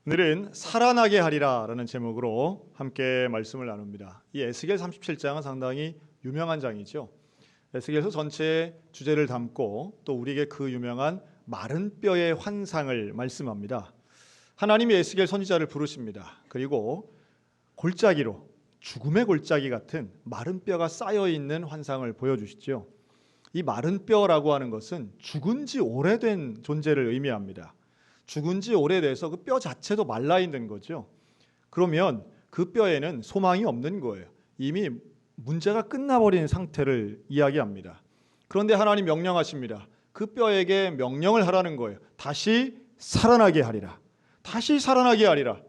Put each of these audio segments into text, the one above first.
오늘은 살아나게 하리라라는 제목으로 함께 말씀을 나눕니다. 이 에스겔 37장은 상당히 유명한 장이죠. 에스겔서 전체의 주제를 담고 또 우리에게 그 유명한 마른 뼈의 환상을 말씀합니다. 하나님이 에스겔 선지자를 부르십니다. 그리고 골짜기로 죽음의 골짜기 같은 마른 뼈가 쌓여 있는 환상을 보여주시죠. 이 마른 뼈라고 하는 것은 죽은 지 오래된 존재를 의미합니다. 죽은 지 오래돼서 그 뼈 자체도 말라 있는 거죠. 그러면 그 뼈에는 소망이 없는 거예요. 이미 문제가 끝나버린 상태를 이야기합니다. 그런데 하나님 명령하십니다. 그 뼈에게 명령을 하라는 거예요. 다시 살아나게 하리라. 다시 살아나게 하리라.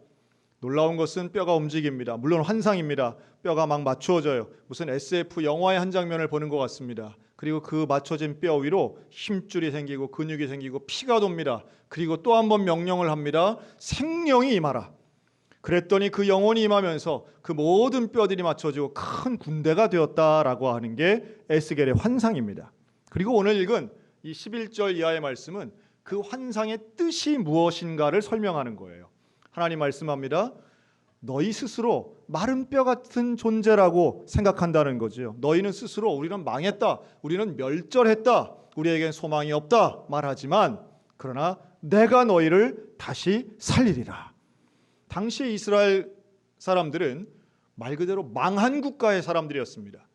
놀라운 것은 뼈가 움직입니다. 물론 환상입니다. 뼈가 막 맞추어져요. 무슨 SF 영화의 한 장면을 보는 것 같습니다. 그리고 그 맞춰진 뼈 위로 힘줄이 생기고 근육이 생기고 피가 돕니다. 그리고 또 한 번 명령을 합니다. 생명이 임하라. 그랬더니 그 영혼이 임하면서 그 모든 뼈들이 맞춰지고 큰 군대가 되었다라고 하는 게 에스겔의 환상입니다. 그리고 오늘 읽은 이 11절 이하의 말씀은 그 환상의 뜻이 무엇인가를 설명하는 거예요. 하나님 말씀합니다. 너희 스스로 마른 뼈 같은 존재라고 생각한다는 거죠. 너희는 스스로 우리는 망했다, 우리는 멸절했다, 우리에겐 소망이 없다 말하지만 그러나 내가 너희를 다시 살리리라. 당시 이스라엘 사람들은 말 그대로 망한 국가의 사람들이었습니다.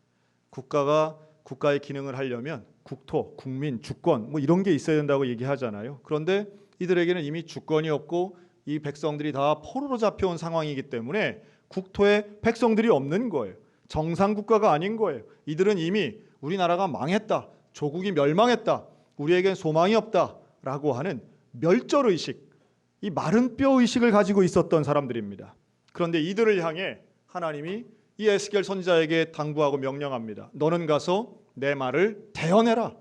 국가의 기능을 하려면 국토, 국민, 주권 뭐 이런 게 있어야 된다고 얘기하잖아요. 그런데 이들에게는 이미 주권이 없고 이 백성들이 다 포로로 잡혀온 상황이기 때문에 국토에 백성들이 없는 거예요. 정상 국가가 아닌 거예요. 이들은 이미 우리나라가 망했다, 조국이 멸망했다, 우리에겐 소망이 없다라고 하는 멸절의식, 이 마른 뼈 의식을 가지고 있었던 사람들입니다. 그런데 이들을 향해 하나님이 이 에스겔 선지자에게 당부하고 명령합니다. 너는 가서 내 말을 대언해라.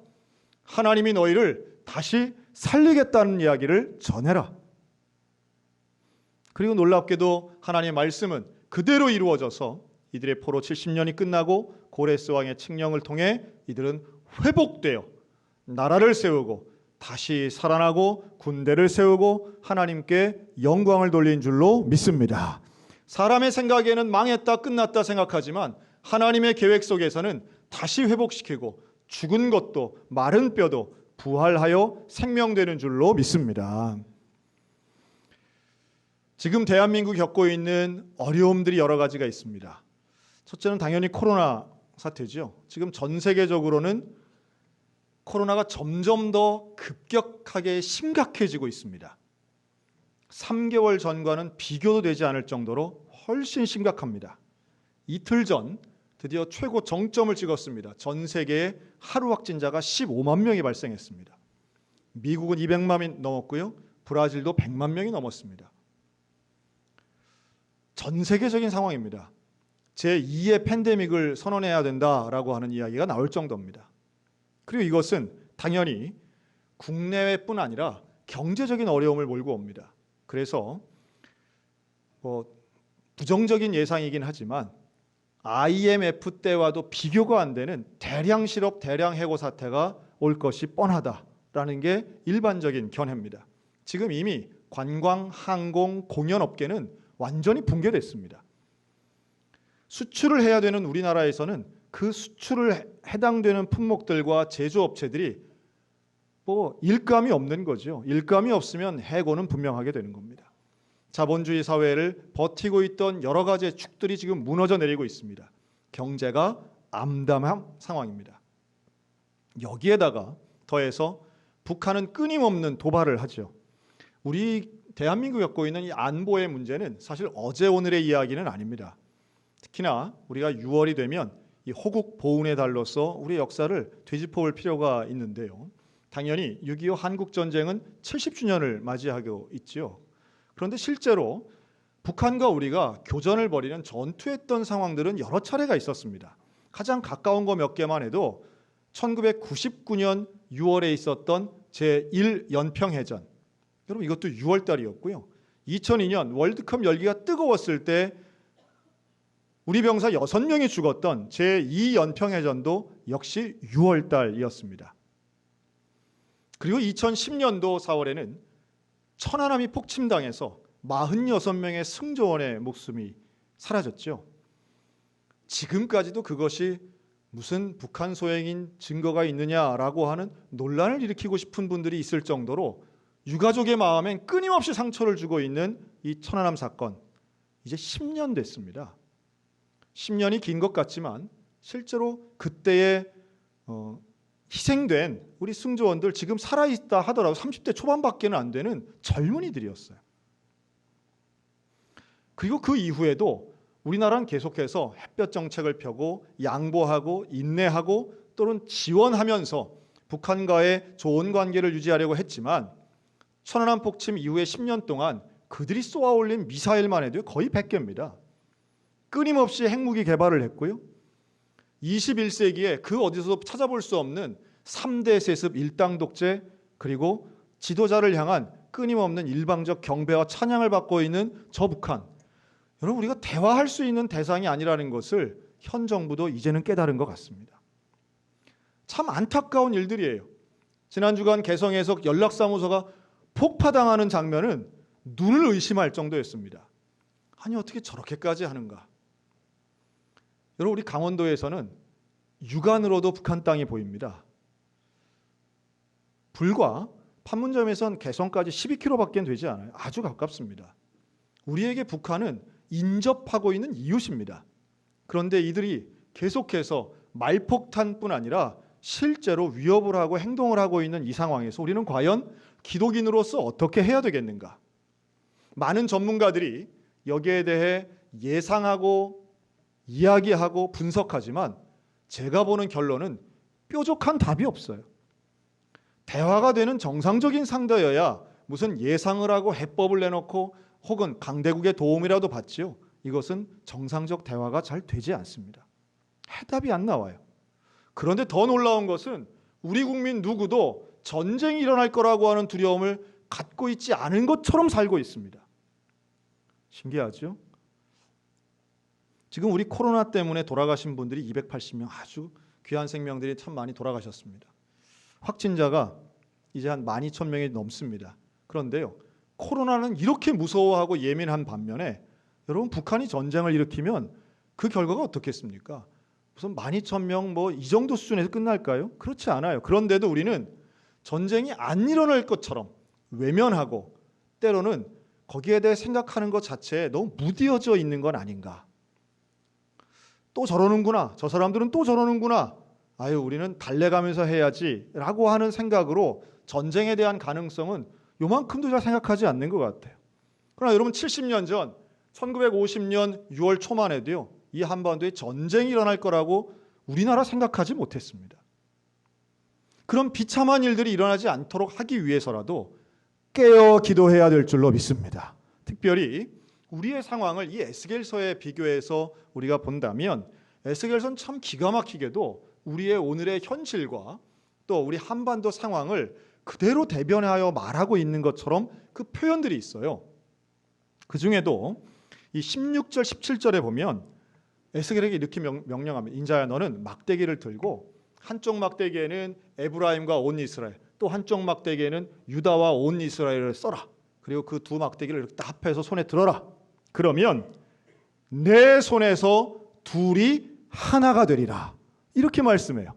하나님이 너희를 다시 살리겠다는 이야기를 전해라. 그리고 놀랍게도 하나님의 말씀은 그대로 이루어져서 이들의 포로 70년이 끝나고 고레스 왕의 칙령을 통해 이들은 회복되어 나라를 세우고 다시 살아나고 군대를 세우고 하나님께 영광을 돌린 줄로 믿습니다. 사람의 생각에는 망했다, 끝났다 생각하지만 하나님의 계획 속에서는 다시 회복시키고 죽은 것도 마른 뼈도 부활하여 생명되는 줄로 믿습니다. 지금 대한민국이 겪고 있는 어려움들이 여러 가지가 있습니다. 첫째는 당연히 코로나 사태죠. 지금 전 세계적으로는 코로나가 점점 더 급격하게 심각해지고 있습니다. 3개월 전과는 비교도 되지 않을 정도로 훨씬 심각합니다. 이틀 전 드디어 최고 정점을 찍었습니다. 전 세계에 하루 확진자가 15만 명이 발생했습니다. 미국은 200만이 넘었고요. 브라질도 100만 명이 넘었습니다. 전 세계적인 상황입니다. 제2의 팬데믹을 선언해야 된다라고 하는 이야기가 나올 정도입니다. 그리고 이것은 당연히 국내뿐 아니라 경제적인 어려움을 몰고 옵니다. 그래서 부정적인 예상이긴 하지만 IMF 때와도 비교가 안 되는 대량 실업, 대량 해고 사태가 올 것이 뻔하다라는 게 일반적인 견해입니다. 지금 이미 관광, 항공, 공연 업계는 완전히 붕괴됐습니다. 수출을 해야 되는 우리나라에서는 그 수출을 해당되는 품목들과 제조업체들이 일감이 없는 거죠. 일감이 없으면 해고는 분명하게 되는 겁니다. 자본주의 사회를 버티고 있던 여러 가지의 축들이 지금 무너져 내리고 있습니다. 경제가 암담한 상황입니다. 여기에다가 더해서 북한은 끊임없는 도발을 하죠. 우리 대한민국이 겪고 있는 이 안보의 문제는 사실 어제 오늘의 이야기는 아닙니다. 특히나 우리가 6월이 되면 이 호국 보훈의 달로서 우리의 역사를 되짚어볼 필요가 있는데요. 당연히 6.25 한국전쟁은 70주년을 맞이하고 있죠. 그런데 실제로 북한과 우리가 교전을 벌이는 전투했던 상황들은 여러 차례가 있었습니다. 가장 가까운 거 몇 개만 해도 1999년 6월에 있었던 제1연평해전, 여러분 이것도 6월 달이었고요. 2002년 월드컵 열기가 뜨거웠을 때 우리 병사 6명이 죽었던 제2연평해전도 역시 6월 달이었습니다. 그리고 2010년도 4월에는 천안함이 폭침당해서 46명의 승조원의 목숨이 사라졌죠. 지금까지도 그것이 무슨 북한 소행인 증거가 있느냐라고 하는 논란을 일으키고 싶은 분들이 있을 정도로 유가족의 마음엔 끊임없이 상처를 주고 있는 이 천안함 사건, 이제 10년 됐습니다. 10년이 긴 것 같지만 실제로 그때에 희생된 우리 승조원들 지금 살아있다 하더라도 30대 초반밖에는 안 되는 젊은이들이었어요. 그리고 그 이후에도 우리나라는 계속해서 햇볕 정책을 펴고 양보하고 인내하고 또는 지원하면서 북한과의 좋은 관계를 유지하려고 했지만 천안함 폭침 이후에 10년 동안 그들이 쏘아올린 미사일만 해도 거의 100개입니다. 끊임없이 핵무기 개발을 했고요. 21세기에 그 어디서도 찾아볼 수 없는 3대 세습 일당 독재, 그리고 지도자를 향한 끊임없는 일방적 경배와 찬양을 받고 있는 저 북한, 여러분 우리가 대화할 수 있는 대상이 아니라는 것을 현 정부도 이제는 깨달은 것 같습니다. 참 안타까운 일들이에요. 지난 주간 개성에서 연락사무소가 폭파당하는 장면은 눈을 의심할 정도였습니다. 아니 어떻게 저렇게까지 하는가. 여러분 우리 강원도에서는 육안으로도 북한 땅이 보입니다. 불과 판문점에선 개성까지 12km밖에 되지 않아요. 아주 가깝습니다. 우리에게 북한은 인접하고 있는 이웃입니다. 그런데 이들이 계속해서 말폭탄뿐 아니라 실제로 위협을 하고 행동을 하고 있는 이 상황에서 우리는 과연 기독인으로서 어떻게 해야 되겠는가? 많은 전문가들이 여기에 대해 예상하고 이야기하고 분석하지만 제가 보는 결론은 뾰족한 답이 없어요. 대화가 되는 정상적인 상대여야 무슨 예상을 하고 해법을 내놓고 혹은 강대국의 도움이라도 받지요. 이것은 정상적 대화가 잘 되지 않습니다. 해답이 안 나와요. 그런데 더 놀라운 것은 우리 국민 누구도 전쟁이 일어날 거라고 하는 두려움을 갖고 있지 않은 것처럼 살고 있습니다. 신기하죠? 지금 우리 코로나 때문에 돌아가신 분들이 280명, 아주 귀한 생명들이 참 많이 돌아가셨습니다. 확진자가 이제 한 12,000명이 넘습니다. 그런데요, 코로나는 이렇게 무서워하고 예민한 반면에 여러분 북한이 전쟁을 일으키면 그 결과가 어떻겠습니까? 무슨 12,000명 뭐 이 정도 수준에서 끝날까요? 그렇지 않아요. 그런데도 우리는 전쟁이 안 일어날 것처럼 외면하고 때로는 거기에 대해 생각하는 것 자체에 너무 무디어져 있는 건 아닌가. 또 저러는구나. 저 사람들은 또 저러는구나. 아유 우리는 달래가면서 해야지 라고 하는 생각으로 전쟁에 대한 가능성은 요만큼도 잘 생각하지 않는 것 같아요. 그러나 여러분 70년 전 1950년 6월 초만 해도요, 이 한반도에 전쟁이 일어날 거라고 우리나라 생각하지 못했습니다. 그런 비참한 일들이 일어나지 않도록 하기 위해서라도 깨어 기도해야 될 줄로 믿습니다. 특별히 우리의 상황을 이 에스겔서에 비교해서 우리가 본다면 에스겔서는 참 기가 막히게도 우리의 오늘의 현실과 또 우리 한반도 상황을 그대로 대변하여 말하고 있는 것처럼 그 표현들이 있어요. 그 중에도 이 16절, 17절에 보면 에스겔에게 이렇게 명령합니다. 인자야 너는 막대기를 들고 한쪽 막대기에는 에브라임과 온 이스라엘, 또 한쪽 막대기에는 유다와 온 이스라엘을 써라. 그리고 그 두 막대기를 이렇게 다 합해서 손에 들어라. 그러면 내 손에서 둘이 하나가 되리라. 이렇게 말씀해요.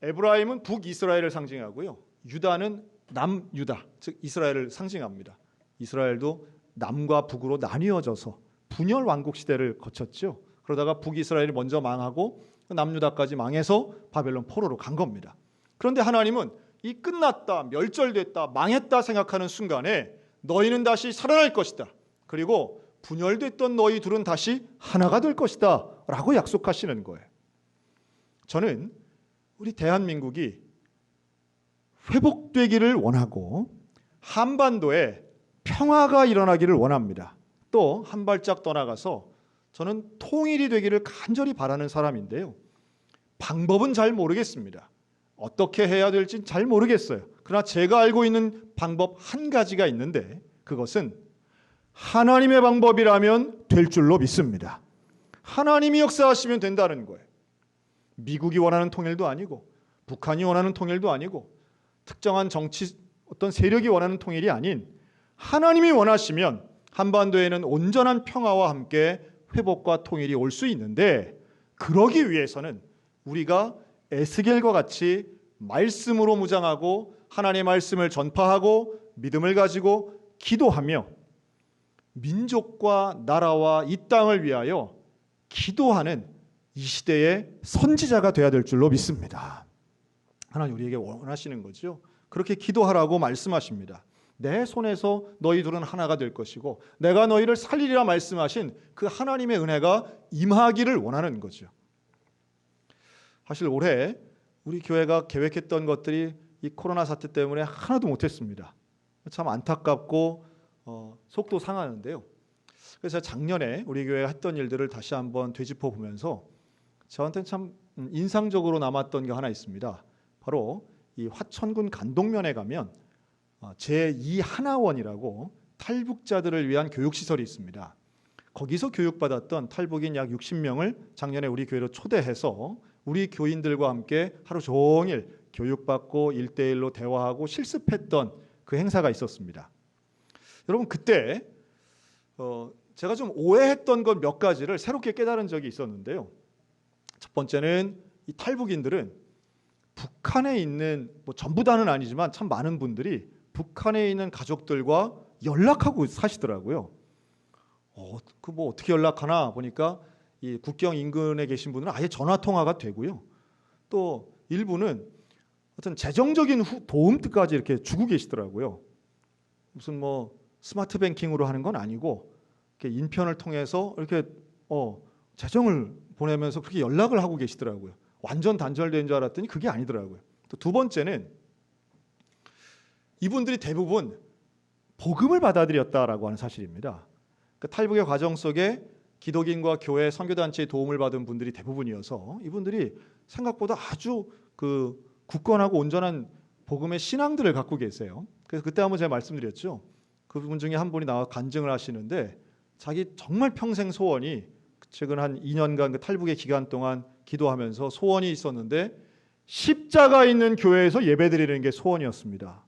에브라임은 북이스라엘을 상징하고요. 유다는 남유다, 즉 이스라엘을 상징합니다. 이스라엘도 남과 북으로 나뉘어져서 분열 왕국 시대를 거쳤죠. 그러다가 북이스라엘이 먼저 망하고 남유다까지 망해서 바벨론 포로로 간 겁니다. 그런데 하나님은 이 끝났다, 멸절됐다, 망했다 생각하는 순간에 너희는 다시 살아날 것이다. 그리고 분열됐던 너희 둘은 다시 하나가 될 것이다 라고 약속하시는 거예요. 저는 우리 대한민국이 회복되기를 원하고 한반도에 평화가 일어나기를 원합니다. 또 한 발짝 떠나가서 저는 통일이 되기를 간절히 바라는 사람인데요. 방법은 잘 모르겠습니다. 어떻게 해야 될지 잘 모르겠어요. 그러나 제가 알고 있는 방법 한 가지가 있는데 그것은 하나님의 방법이라면 될 줄로 믿습니다. 하나님이 역사하시면 된다는 거예요. 미국이 원하는 통일도 아니고 북한이 원하는 통일도 아니고 특정한 정치 어떤 세력이 원하는 통일이 아닌 하나님이 원하시면 한반도에는 온전한 평화와 함께 회복과 통일이 올 수 있는데, 그러기 위해서는 우리가 에스겔과 같이 말씀으로 무장하고 하나님의 말씀을 전파하고 믿음을 가지고 기도하며 민족과 나라와 이 땅을 위하여 기도하는 이 시대의 선지자가 되어야 될 줄로 믿습니다. 하나님 우리에게 원하시는 거죠. 그렇게 기도하라고 말씀하십니다. 내 손에서 너희 둘은 하나가 될 것이고 내가 너희를 살리리라 말씀하신 그 하나님의 은혜가 임하기를 원하는 거죠. 사실 올해 우리 교회가 계획했던 것들이 이 코로나 사태 때문에 하나도 못했습니다. 참 안타깝고 속도 상하는데요. 그래서 작년에 우리 교회가 했던 일들을 다시 한번 되짚어 보면서 저한테는 참 인상적으로 남았던 게 하나 있습니다. 바로 이 화천군 간동면에 가면 제2 하나원이라고 탈북자들을 위한 교육시설이 있습니다. 거기서 교육받았던 탈북인 약 60명을 작년에 우리 교회로 초대해서 우리 교인들과 함께 하루 종일 교육받고 1대1로 대화하고 실습했던 그 행사가 있었습니다. 여러분 그때 제가 좀 오해했던 것 몇 가지를 새롭게 깨달은 적이 있었는데요. 첫 번째는 이 탈북인들은 북한에 있는 전부 다는 아니지만 참 많은 분들이 북한에 있는 가족들과 연락하고 사시더라고요. 어떻게 연락하나 보니까 이 국경 인근에 계신 분은 아예 전화 통화가 되고요. 또 일부는 어떤 재정적인 도움까지 이렇게 주고 계시더라고요. 무슨 스마트 뱅킹으로 하는 건 아니고 이렇게 인편을 통해서 이렇게 재정을 보내면서 그렇게 연락을 하고 계시더라고요. 완전 단절된 줄 알았더니 그게 아니더라고요. 또 두 번째는 이분들이 대부분 복음을 받아들였다라고 하는 사실입니다. 그 탈북의 과정 속에 기독인과 교회, 선교단체의 도움을 받은 분들이 대부분이어서 이분들이 생각보다 아주 그 굳건하고 온전한 복음의 신앙들을 갖고 계세요. 그래서 그때 한번 제가 말씀드렸죠. 그분 중에 한 분이 나와 간증을 하시는데 자기 정말 평생 소원이 최근 한 2년간 그 탈북의 기간 동안 기도하면서 소원이 있었는데 십자가 있는 교회에서 예배드리는 게 소원이었습니다.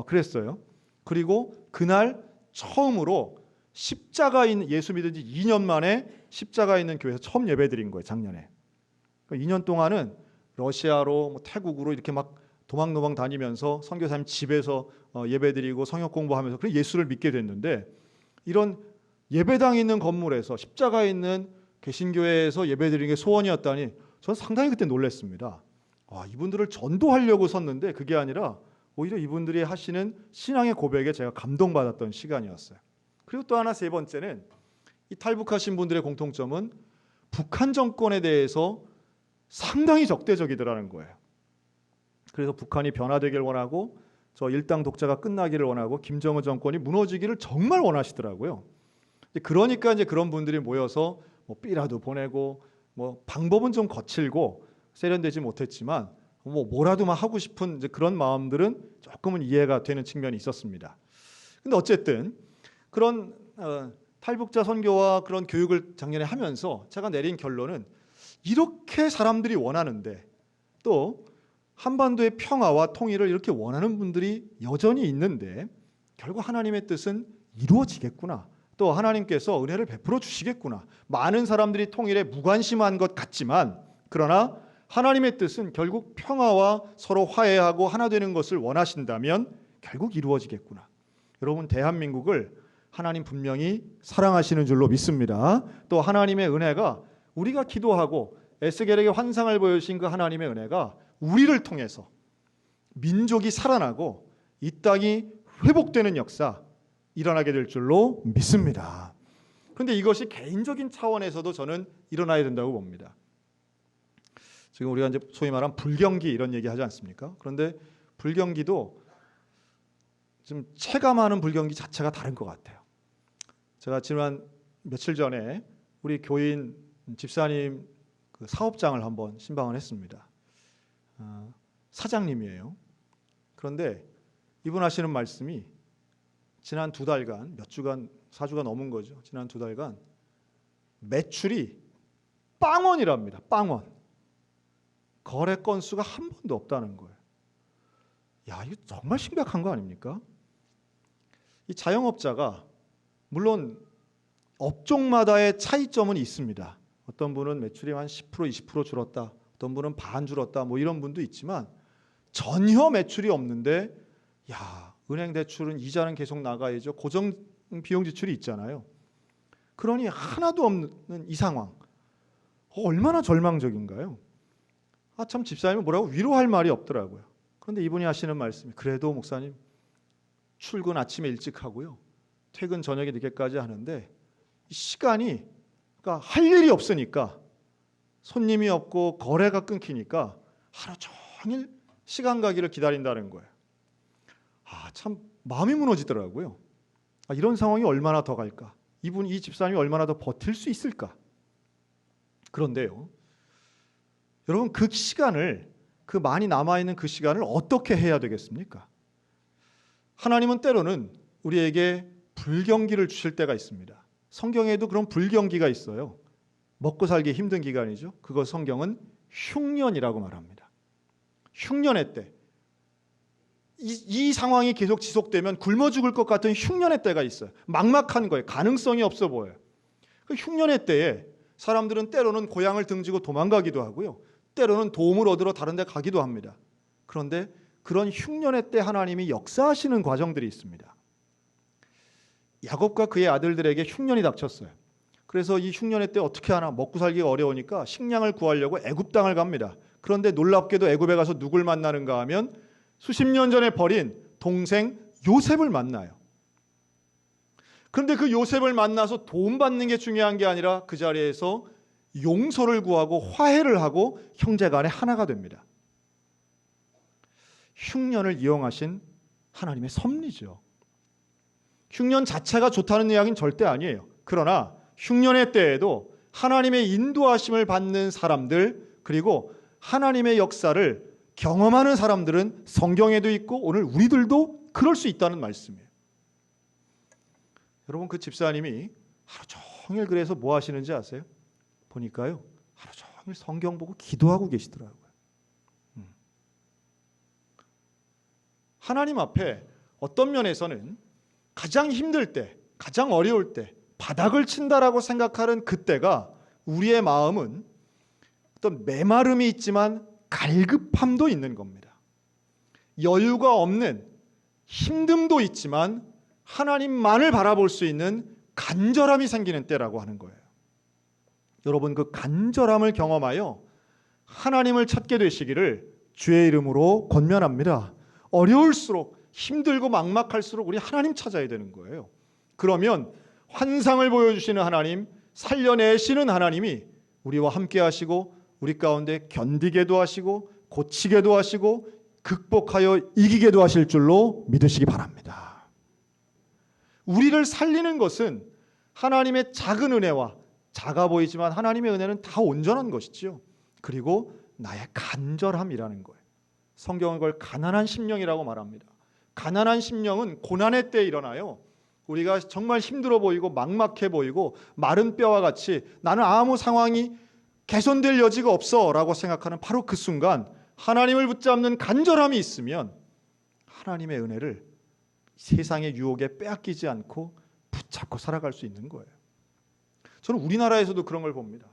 그랬어요. 그리고 그날 처음으로 십자가 있는 예수 믿은 지 2년 만에 십자가 있는 교회에서 처음 예배드린 거예요. 작년에. 2년 동안은 러시아로 태국으로 이렇게 막 도망도망 다니면서 선교사님 집에서 예배드리고 성역 공부하면서 그래서 예수를 믿게 됐는데 이런 예배당 있는 건물에서 십자가 있는 개신교회에서 예배드리는 게 소원이었다니 저는 상당히 그때 놀랐습니다. 이분들을 전도하려고 섰는데 그게 아니라 오히려 이분들이 하시는 신앙의 고백에 제가 감동받았던 시간이었어요. 그리고 또 하나 세 번째는 이 탈북하신 분들의 공통점은 북한 정권에 대해서 상당히 적대적이더라는 거예요. 그래서 북한이 변화되길 원하고 저 일당 독자가 끝나기를 원하고 김정은 정권이 무너지기를 정말 원하시더라고요. 그러니까 이제 그런 분들이 모여서 삐라도 보내고 방법은 좀 거칠고 세련되지 못했지만 뭐라도 막 하고 싶은 이제 그런 마음들은 조금은 이해가 되는 측면이 있었습니다. 근데 어쨌든 그런 탈북자 선교와 그런 교육을 작년에 하면서 제가 내린 결론은 이렇게 사람들이 원하는데 또 한반도의 평화와 통일을 이렇게 원하는 분들이 여전히 있는데 결국 하나님의 뜻은 이루어지겠구나. 또 하나님께서 은혜를 베풀어 주시겠구나. 많은 사람들이 통일에 무관심한 것 같지만 그러나 하나님의 뜻은 결국 평화와 서로 화해하고 하나 되는 것을 원하신다면 결국 이루어지겠구나. 여러분 대한민국을 하나님 분명히 사랑하시는 줄로 믿습니다. 또 하나님의 은혜가 우리가 기도하고 에스겔에게 환상을 보여주신 그 하나님의 은혜가 우리를 통해서 민족이 살아나고 이 땅이 회복되는 역사 일어나게 될 줄로 믿습니다. 그런데 이것이 개인적인 차원에서도 저는 일어나야 된다고 봅니다. 지금 우리가 이제 소위 말하는 불경기 이런 얘기 하지 않습니까? 그런데 불경기도 좀 체감하는 불경기 자체가 다른 것 같아요. 제가 지난 며칠 전에 우리 교인 집사님 그 사업장을 한번 신방을 했습니다. 사장님이에요. 그런데 이분 하시는 말씀이 지난 2달간, 몇 주간, 4주가 넘은 거죠. 지난 2달간 매출이 빵원이랍니다. 빵원. 거래 건수가 한 번도 없다는 거예요. 이거 정말 심각한 거 아닙니까? 이 자영업자가 물론 업종마다의 차이점은 있습니다. 어떤 분은 매출이 한 10%, 20% 줄었다. 어떤 분은 반 줄었다. 뭐 이런 분도 있지만 전혀 매출이 없는데 은행 대출은 이자는 계속 나가야죠. 고정 비용 지출이 있잖아요. 그러니 하나도 없는 이 상황. 얼마나 절망적인가요? 참 집사님은 뭐라고 위로할 말이 없더라고요. 그런데 이분이 하시는 말씀이 그래도 목사님 출근 아침에 일찍 하고요. 퇴근 저녁에 늦게까지 하는데 시간이 그러니까 할 일이 없으니까 손님이 없고 거래가 끊기니까 하루 종일 시간 가기를 기다린다는 거예요. 참 마음이 무너지더라고요. 이런 상황이 얼마나 더 갈까? 이 집사님이 얼마나 더 버틸 수 있을까? 그런데요, 여러분 그 시간을 그 많이 남아있는 그 시간을 어떻게 해야 되겠습니까? 하나님은 때로는 우리에게 불경기를 주실 때가 있습니다. 성경에도 그런 불경기가 있어요. 먹고 살기 힘든 기간이죠. 그것 성경은 흉년이라고 말합니다. 흉년의 때. 이 상황이 계속 지속되면 굶어 죽을 것 같은 흉년의 때가 있어요. 막막한 거예요. 가능성이 없어 보여요. 그 흉년의 때에 사람들은 때로는 고향을 등지고 도망가기도 하고요. 때로는 도움을 얻으러 다른 데 가기도 합니다. 그런데 그런 흉년의 때 하나님이 역사하시는 과정들이 있습니다. 야곱과 그의 아들들에게 흉년이 닥쳤어요. 그래서 이 흉년의 때 어떻게 하나 먹고 살기가 어려우니까 식량을 구하려고 애굽 땅을 갑니다. 그런데 놀랍게도 애굽에 가서 누굴 만나는가 하면 수십 년 전에 버린 동생 요셉을 만나요. 그런데 그 요셉을 만나서 도움받는 게 중요한 게 아니라 그 자리에서 용서를 구하고 화해를 하고 형제간에 하나가 됩니다. 흉년을 이용하신 하나님의 섭리죠. 흉년 자체가 좋다는 이야기는 절대 아니에요. 그러나 흉년의 때에도 하나님의 인도하심을 받는 사람들, 그리고 하나님의 역사를 경험하는 사람들은 성경에도 있고 오늘 우리들도 그럴 수 있다는 말씀이에요. 여러분 그 집사님이 하루 종일 그래서 뭐 하시는지 아세요? 보니까요 하루 종일 성경 보고 기도하고 계시더라고요. 하나님 앞에 어떤 면에서는 가장 힘들 때, 가장 어려울 때 바닥을 친다라고 생각하는 그때가 우리의 마음은 어떤 메마름이 있지만 갈급함도 있는 겁니다. 여유가 없는 힘듦도 있지만 하나님만을 바라볼 수 있는 간절함이 생기는 때라고 하는 거예요. 여러분 그 간절함을 경험하여 하나님을 찾게 되시기를 주의 이름으로 권면합니다. 어려울수록 힘들고 막막할수록 우리 하나님 찾아야 되는 거예요. 그러면 환상을 보여주시는 하나님, 살려내시는 하나님이 우리와 함께 하시고 우리 가운데 견디게도 하시고 고치게도 하시고 극복하여 이기게도 하실 줄로 믿으시기 바랍니다. 우리를 살리는 것은 하나님의 작은 은혜와 작아 보이지만 하나님의 은혜는 다 온전한 것이지요. 그리고 나의 간절함이라는 거예요. 성경은 그걸 가난한 심령이라고 말합니다. 가난한 심령은 고난의 때에 일어나요. 우리가 정말 힘들어 보이고 막막해 보이고 마른 뼈와 같이 나는 아무 상황이 개선될 여지가 없어 라고 생각하는 바로 그 순간 하나님을 붙잡는 간절함이 있으면 하나님의 은혜를 세상의 유혹에 빼앗기지 않고 붙잡고 살아갈 수 있는 거예요. 저는 우리나라에서도 그런 걸 봅니다.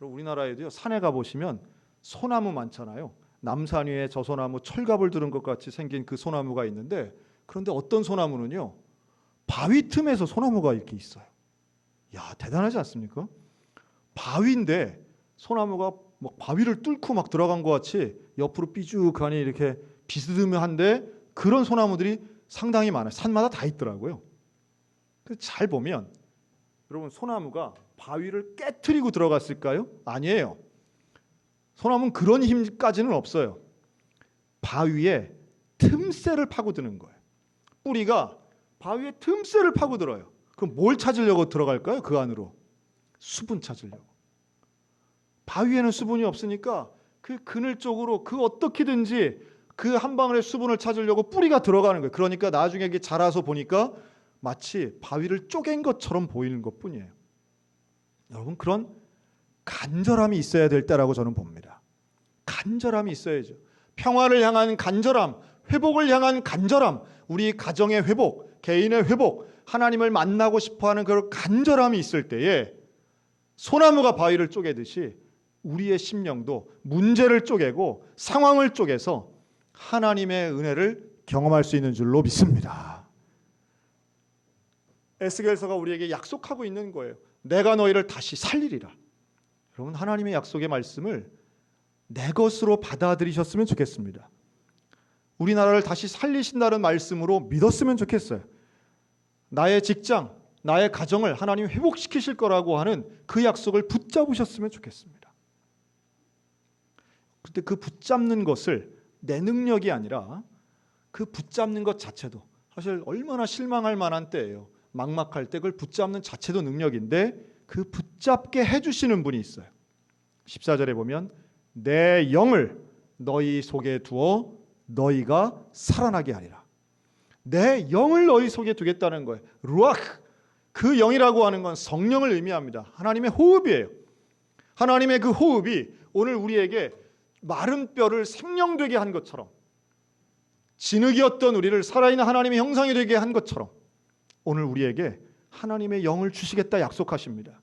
우리나라에도요 산에 가보시면 소나무 많잖아요. 남산 위에 저 소나무 철갑을 두른 것 같이 생긴 그 소나무가 있는데 그런데 어떤 소나무는요 바위 틈에서 소나무가 이렇게 있어요. 야 대단하지 않습니까? 바위인데 소나무가 막 바위를 뚫고 막 들어간 것 같이 옆으로 삐죽하니 이렇게 비스듬한데 그런 소나무들이 상당히 많아요. 산마다 다 있더라고요. 잘 보면 여러분 소나무가 바위를 깨트리고 들어갔을까요? 아니에요. 소나무는 그런 힘까지는 없어요. 바위에 틈새를 파고드는 거예요. 뿌리가 바위에 틈새를 파고들어요. 그럼 뭘 찾으려고 들어갈까요? 그 안으로 수분 찾으려고. 바위에는 수분이 없으니까 그 그늘 쪽으로 그 어떻게든지 그 한 방울의 수분을 찾으려고 뿌리가 들어가는 거예요. 그러니까 나중에 이게 자라서 보니까 마치 바위를 쪼갠 것처럼 보이는 것뿐이에요. 여러분 그런 간절함이 있어야 될 때라고 저는 봅니다. 간절함이 있어야죠. 평화를 향한 간절함, 회복을 향한 간절함, 우리 가정의 회복, 개인의 회복, 하나님을 만나고 싶어하는 그런 간절함이 있을 때에 소나무가 바위를 쪼개듯이 우리의 심령도 문제를 쪼개고 상황을 쪼개서 하나님의 은혜를 경험할 수 있는 줄로 믿습니다. 에스겔서가 우리에게 약속하고 있는 거예요. 내가 너희를 다시 살리리라. 여러분, 하나님의 약속의 말씀을 내 것으로 받아들이셨으면 좋겠습니다. 우리나라를 다시 살리신다는 말씀으로 믿었으면 좋겠어요. 나의 직장, 나의 가정을 하나님이 회복시키실 거라고 하는 그 약속을 붙잡으셨으면 좋겠습니다. 그런데 그 붙잡는 것을 내 능력이 아니라 그 붙잡는 것 자체도 사실 얼마나 실망할 만한 때예요. 막막할 때 그걸 붙잡는 자체도 능력인데 그 붙잡게 해주시는 분이 있어요. 14절에 보면 내 영을 너희 속에 두어 너희가 살아나게 하리라. 내 영을 너희 속에 두겠다는 거예요. 루아흐, 그 영이라고 하는 건 성령을 의미합니다. 하나님의 호흡이에요. 하나님의 그 호흡이 오늘 우리에게 마른 뼈를 생명되게 한 것처럼, 진흙이었던 우리를 살아있는 하나님의 형상이 되게 한 것처럼 오늘 우리에게 하나님의 영을 주시겠다 약속하십니다.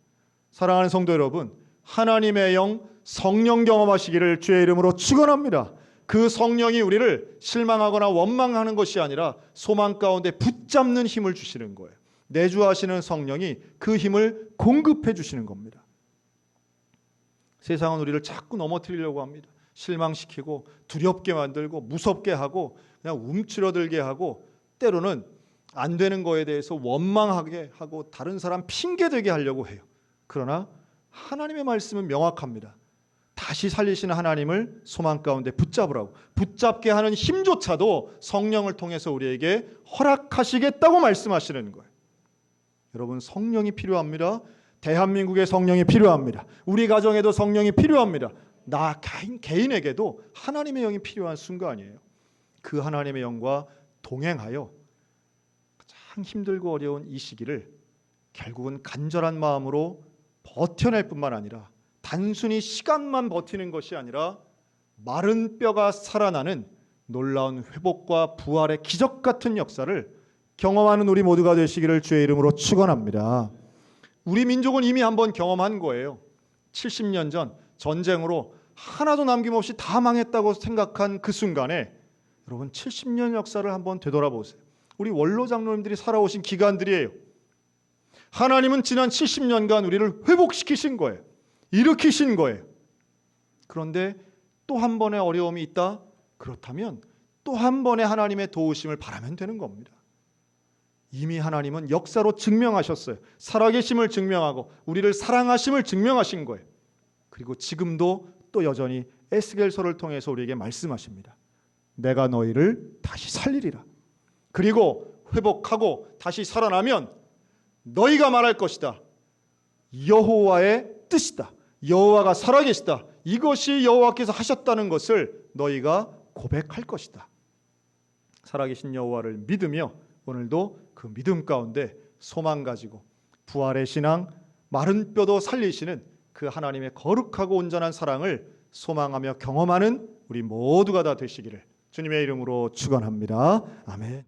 사랑하는 성도 여러분, 하나님의 영, 성령 경험하시기를 주의 이름으로 축원합니다. 그 성령이 우리를 실망하거나 원망하는 것이 아니라 소망 가운데 붙잡는 힘을 주시는 거예요. 내주하시는 성령이 그 힘을 공급해 주시는 겁니다. 세상은 우리를 자꾸 넘어뜨리려고 합니다. 실망시키고 두렵게 만들고 무섭게 하고 그냥 움츠러들게 하고 때로는 안 되는 거에 대해서 원망하게 하고 다른 사람 핑계대게 하려고 해요. 그러나 하나님의 말씀은 명확합니다. 다시 살리시는 하나님을 소망 가운데 붙잡으라고, 붙잡게 하는 힘조차도 성령을 통해서 우리에게 허락하시겠다고 말씀하시는 거예요. 여러분, 성령이 필요합니다. 대한민국의 성령이 필요합니다. 우리 가정에도 성령이 필요합니다. 나 개인에게도 하나님의 영이 필요한 순간이에요. 그 하나님의 영과 동행하여 가장 힘들고 어려운 이 시기를 결국은 간절한 마음으로 버텨낼 뿐만 아니라 단순히 시간만 버티는 것이 아니라 마른 뼈가 살아나는 놀라운 회복과 부활의 기적 같은 역사를 경험하는 우리 모두가 되시기를 주의 이름으로 축원합니다. 우리 민족은 이미 한번 경험한 거예요. 70년 전 전쟁으로 하나도 남김없이 다 망했다고 생각한 그 순간에 여러분 70년 역사를 한번 되돌아보세요. 우리 원로 장로님들이 살아오신 기간들이에요. 하나님은 지난 70년간 우리를 회복시키신 거예요. 일으키신 거예요. 그런데 또 한 번의 어려움이 있다? 그렇다면 또 한 번의 하나님의 도우심을 바라면 되는 겁니다. 이미 하나님은 역사로 증명하셨어요. 살아계심을 증명하고 우리를 사랑하심을 증명하신 거예요. 그리고 지금도 또 여전히 에스겔서를 통해서 우리에게 말씀하십니다. 내가 너희를 다시 살리리라. 그리고 회복하고 다시 살아나면 너희가 말할 것이다. 여호와의 뜻이다. 여호와가 살아계시다. 이것이 여호와께서 하셨다는 것을 너희가 고백할 것이다. 살아계신 여호와를 믿으며 오늘도 그 믿음 가운데 소망 가지고 부활의 신앙, 마른 뼈도 살리시는 그 하나님의 거룩하고 온전한 사랑을 소망하며 경험하는 우리 모두가 다 되시기를 주님의 이름으로 축원합니다. 아멘.